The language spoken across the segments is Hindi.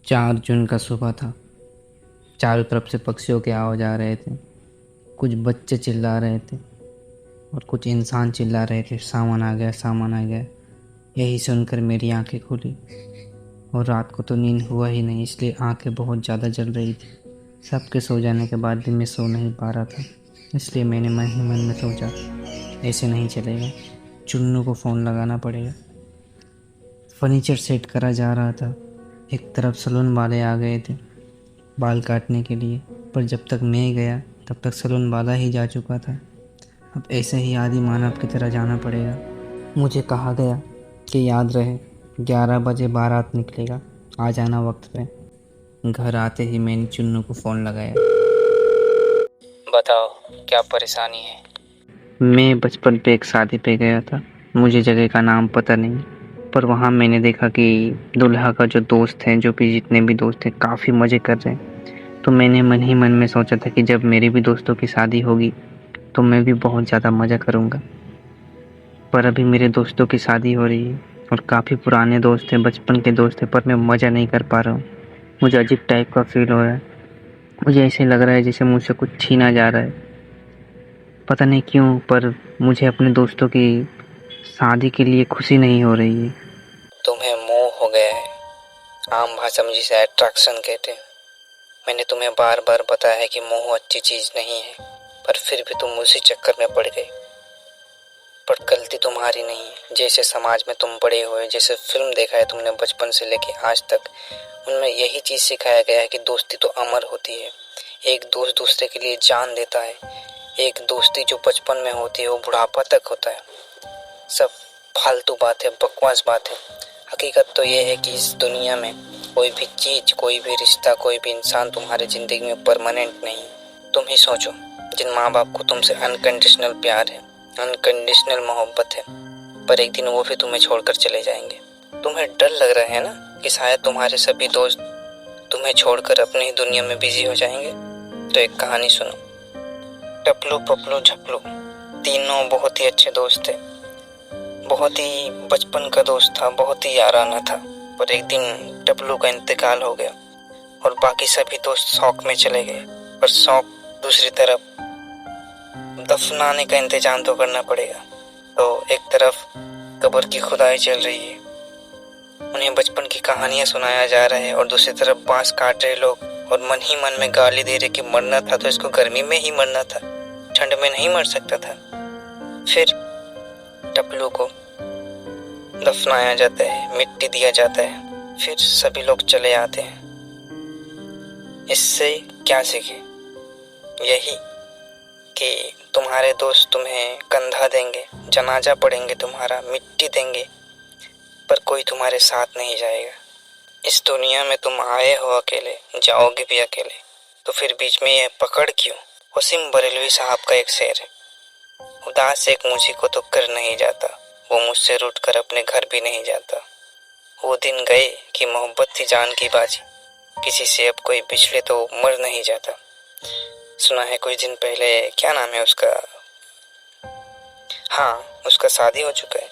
4 जून का सुबह था। चारों तरफ से पक्षियों के आवाज़ आ रहे थे। कुछ बच्चे चिल्ला रहे थे और कुछ इंसान चिल्ला रहे थे, सामान आ गया, सामान आ गया। यही सुनकर मेरी आंखें खुली और रात को तो नींद हुआ ही नहीं, इसलिए आंखें बहुत ज़्यादा जल रही थी। सबके सो जाने के बाद भी मैं सो नहीं पा रहा था, इसलिए मैंने मन ही मन में सोचा, ऐसे नहीं चलेगा, चुन्नू को फ़ोन लगाना पड़ेगा। फर्नीचर सेट करा जा रहा था। एक तरफ सैलून वाले आ गए थे बाल काटने के लिए, पर जब तक मैं गया तब तक सैलून वाला ही जा चुका था। अब ऐसे ही आदि मानव की तरह जाना पड़ेगा। मुझे कहा गया कि याद रहे 11 बजे बारात निकलेगा, आ जाना वक्त पे। घर आते ही मैंने चुन्नू को फ़ोन लगाया। बताओ क्या परेशानी है। मैं बचपन पे एक शादी पे गया था, मुझे जगह का नाम पता नहीं, पर वहाँ मैंने देखा कि दूल्हा का जो दोस्त हैं, जो भी जितने भी दोस्त हैं, काफ़ी मज़े कर रहे हैं। तो मैंने मन ही मन में सोचा था कि जब मेरी भी दोस्तों की शादी होगी तो मैं भी बहुत ज़्यादा मज़ा करूँगा। पर अभी मेरे दोस्तों की शादी हो रही है और काफ़ी पुराने दोस्त हैं, बचपन के दोस्त हैं, पर मैं मज़ा नहीं कर पा रहा हूँ। मुझे अजीब टाइप का फील हो रहा है। मुझे ऐसे लग रहा है जैसे मुझसे कुछ छीना जा रहा है। पता नहीं क्यों, पर मुझे अपने दोस्तों की शादी के लिए खुशी नहीं हो रही है। तुम्हें मोह हो गया है। आम भाषा में जिसे अट्रैक्शन कहते हैं। मैंने तुम्हें बार बार बताया है कि मोह अच्छी चीज नहीं है, पर फिर भी तुम उसी चक्कर में पड़ गए। पर गलती तुम्हारी नहीं है। जैसे समाज में तुम बड़े हुए, जैसे फिल्म देखा है तुमने बचपन से लेके आज तक, उनमें यही चीज सिखाया गया है कि दोस्ती तो अमर होती है। एक दोस्त दूसरे के लिए जान देता है। एक दोस्ती जो बचपन में होती है वो बुढ़ापा तक होता है। सब फालतू बात है, बकवास बात है। हकीकत तो ये है कि इस दुनिया में कोई भी चीज, कोई भी रिश्ता, कोई भी इंसान तुम्हारी जिंदगी में परमानेंट नहीं है। तुम ही सोचो, जिन माँ बाप को तुमसे अनकंडीशनल प्यार है, अनकंडीशनल मोहब्बत है, पर एक दिन वो भी तुम्हें छोड़कर चले जाएंगे। तुम्हें डर लग रहा है ना कि शायद तुम्हारे सभी दोस्त तुम्हें छोड़कर अपनी ही दुनिया में बिजी हो जाएंगे। तो एक कहानी सुनो। टपलू, पपलू, झपलू तीनों बहुत ही अच्छे दोस्त थे। बहुत ही बचपन का दोस्त था, बहुत ही याराना था। पर एक दिन टपलू का इंतकाल हो गया और बाकी सभी दोस्त शौक में चले गए। पर शौक दूसरी तरफ दफनाने का इंतजाम तो करना पड़ेगा। तो एक तरफ कब्र की खुदाई चल रही है, उन्हें बचपन की कहानियां सुनाया जा रहा है, और दूसरी तरफ बांस काट रहे लोग और मन ही मन में गाली दे रहे कि मरना था तो इसको गर्मी में ही मरना था, ठंड में नहीं मर सकता था। फिर टपलू को दफनाया जाता है, मिट्टी दिया जाता है, फिर सभी लोग चले आते हैं। इससे क्या सीखे? यही कि तुम्हारे दोस्त तुम्हें कंधा देंगे, जनाजा पढ़ेंगे तुम्हारा, मिट्टी देंगे, पर कोई तुम्हारे साथ नहीं जाएगा। इस दुनिया में तुम आए हो अकेले, जाओगे भी अकेले, तो फिर बीच में ये पकड़ क्यों? वसीम बरेलवी साहब का एक शेर है, उदास एक मुझी को तो कर नहीं जाता, वो मुझसे रूठ कर अपने घर भी नहीं जाता। वो दिन गए कि मोहब्बत थी जान की बाजी, किसी से अब कोई बिछड़े तो मर नहीं जाता। सुना है कुछ दिन पहले, क्या नाम है उसका, हाँ उसका शादी हो चुका है।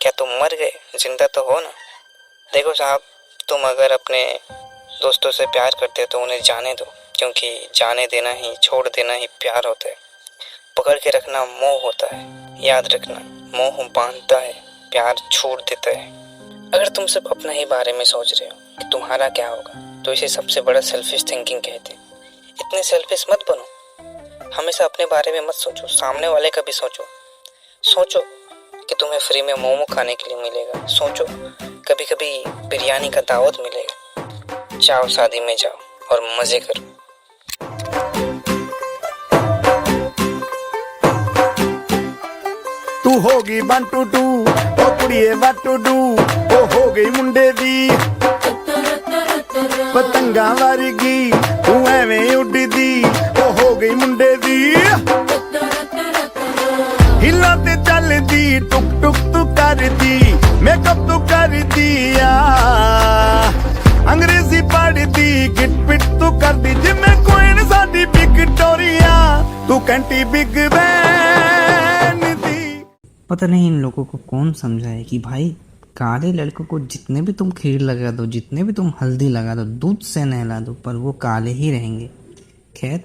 क्या तुम मर गए? जिंदा तो हो ना? देखो साहब, तुम अगर अपने दोस्तों से प्यार करते हो तो उन्हें जाने दो, क्योंकि जाने देना ही, छोड़ देना ही प्यार होता है। पकड़ के रखना मोह होता है। याद रखना, मोह बांधता है, प्यार छोड़ देता है। अगर तुम सिर्फ अपने ही बारे में सोच रहे हो कि तुम्हारा क्या होगा, तो इसे सबसे बड़ा सेल्फिश थिंकिंग कहते हैं। इतने सेल्फिश मत बनो। हमेशा अपने बारे में मत सोचो, सामने वाले का भी सोचो। सोचो कि तुम्हें फ्री में मोमो खाने के लिए मिलेगा। सोचो कभी कभी बिरयानी का दावत मिलेगा। जाओ शादी में जाओ और मजे करो। तू होगी 1 2 2 ओ कुड़िए what to do, ओ हो गई मुंडे दी पतंगा वर्गी, तू एवें उड़दी, ओ हो गई मुंडे दी। हिला ते चलदी, टुक टुक तू करदी, मेकअप तू कर दिया, अंग्रेजी पढ़दी, गिट पिट तू करदी, जिमें क्वीन साडी विक्टोरिया, तू कैंटी बिग बैन दी। पता नहीं इन लोगों को कौन समझाए कि भाई काले लड़कों को जितने भी तुम खीर लगा दो, जितने भी तुम हल्दी लगा दो, दूध से नहला दो, पर वो काले ही रहेंगे। खैर,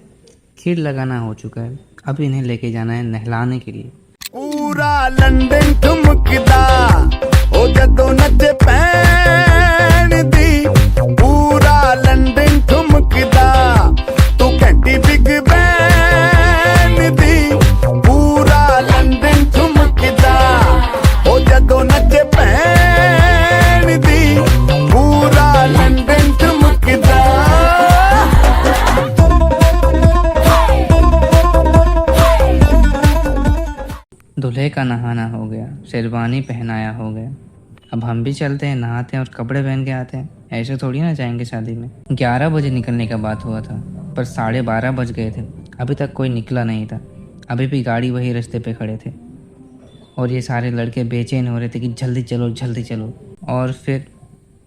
खीर लगाना हो चुका है, अब इन्हें लेके जाना है नहलाने के लिए। पूरा लंदन ठुमकदा ओ जदों नचे पैन दी, पूरा लंदन ठुमकदा तू घंटी बिग बैन दी, पूरा लंदन ठुमकदा ओ जदों नचे पैन दी, पूरा लंदन ठुमकदा। दूल्हे का नहाना हो गया, शेरवानी पहनाया हो गया, अब हम भी चलते हैं, नहाते हैं और कपड़े पहन के आते हैं। ऐसे थोड़ी ना जाएंगे शादी में। 11 बजे निकलने का बात हुआ था, पर 12:30 बज गए थे, अभी तक कोई निकला नहीं था। अभी भी गाड़ी वही रास्ते पे खड़े थे और ये सारे लड़के बेचैन हो रहे थे कि जल्दी चलो जल्दी चलो। और फिर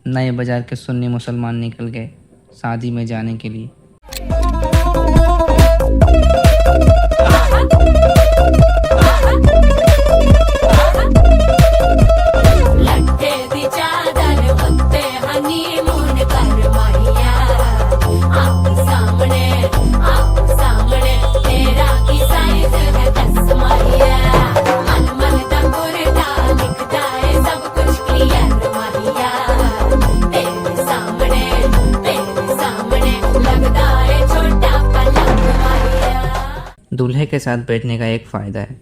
नए बाज़ार के सुन्नी मुसलमान निकल गए शादी में जाने के लिए। दूल्हे के साथ बैठने का एक फ़ायदा है,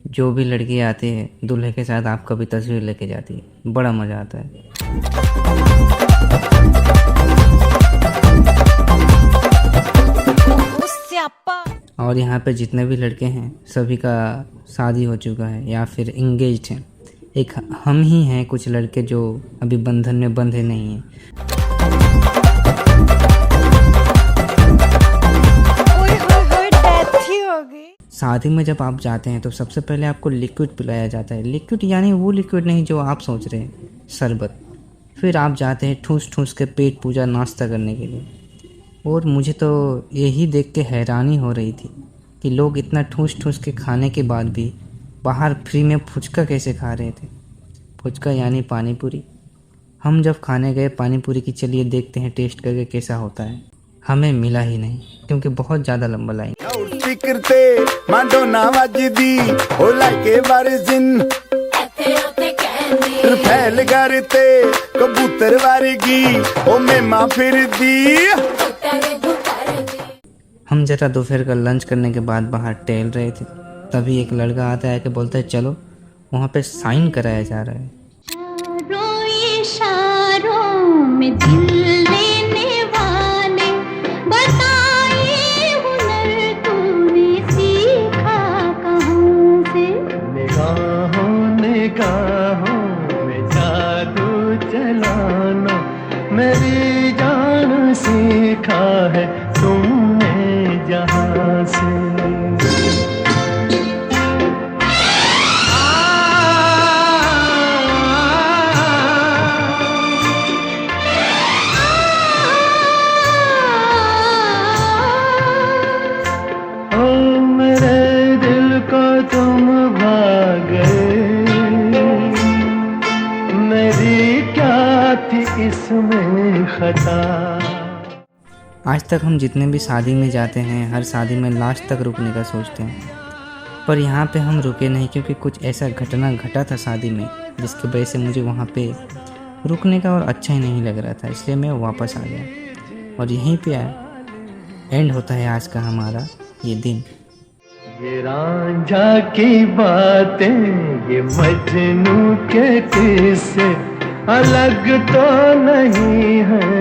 जो भी लड़की आती है दूल्हे के साथ आपका भी तस्वीर लेके जाती है, बड़ा मज़ा आता है। और यहाँ पे जितने भी लड़के हैं सभी का शादी हो चुका है या फिर इंगेज्ड हैं। एक हम ही हैं कुछ लड़के जो अभी बंधन में बंधे नहीं हैं। शादी में जब आप जाते हैं तो सबसे पहले आपको लिक्विड पिलाया जाता है। लिक्विड यानी वो लिक्विड नहीं जो आप सोच रहे हैं, शरबत। फिर आप जाते हैं ठूस ठूस के पेट पूजा नाश्ता करने के लिए। और मुझे तो यही देख के हैरानी हो रही थी कि लोग इतना ठूस ठूस के खाने के बाद भी बाहर फ्री में फुचका कैसे खा रहे थे। फुचका यानी पानी पूरी। हम जब खाने गए पानी पूरी की, चलिए देखते हैं टेस्ट करके कैसा होता है। हमें मिला ही नहीं क्योंकि बहुत ज़्यादा लंबा लाइन। स्पीकर ते माडोना वजदी ओ लाके बरजिन फैल करते कबूतर वर्गी ओ मेमा फिरदी। हम जरा दोपहर का लंच करने के बाद बाहर टहल रहे थे, तभी एक लड़का आता है कि बोलता है चलो वहाँ पे साइन कराया जा रहा है। मेरी जान सीखा है तुमने जहाँ से। ओ मेरे दिल को तुम भाग गए, मेरी क्या थी इसमें खता। आज तक हम जितने भी शादी में जाते हैं हर शादी में लास्ट तक रुकने का सोचते हैं, पर यहाँ पे हम रुके नहीं क्योंकि कुछ ऐसा घटना घटा था शादी में जिसकी वजह से मुझे वहाँ पे रुकने का और अच्छा ही नहीं लग रहा था, इसलिए मैं वापस आ गया। और यहीं पे एंड होता है आज का हमारा ये दिन। ये रांझा की बातें, ये मजनू के किस्से अलग तो नहीं है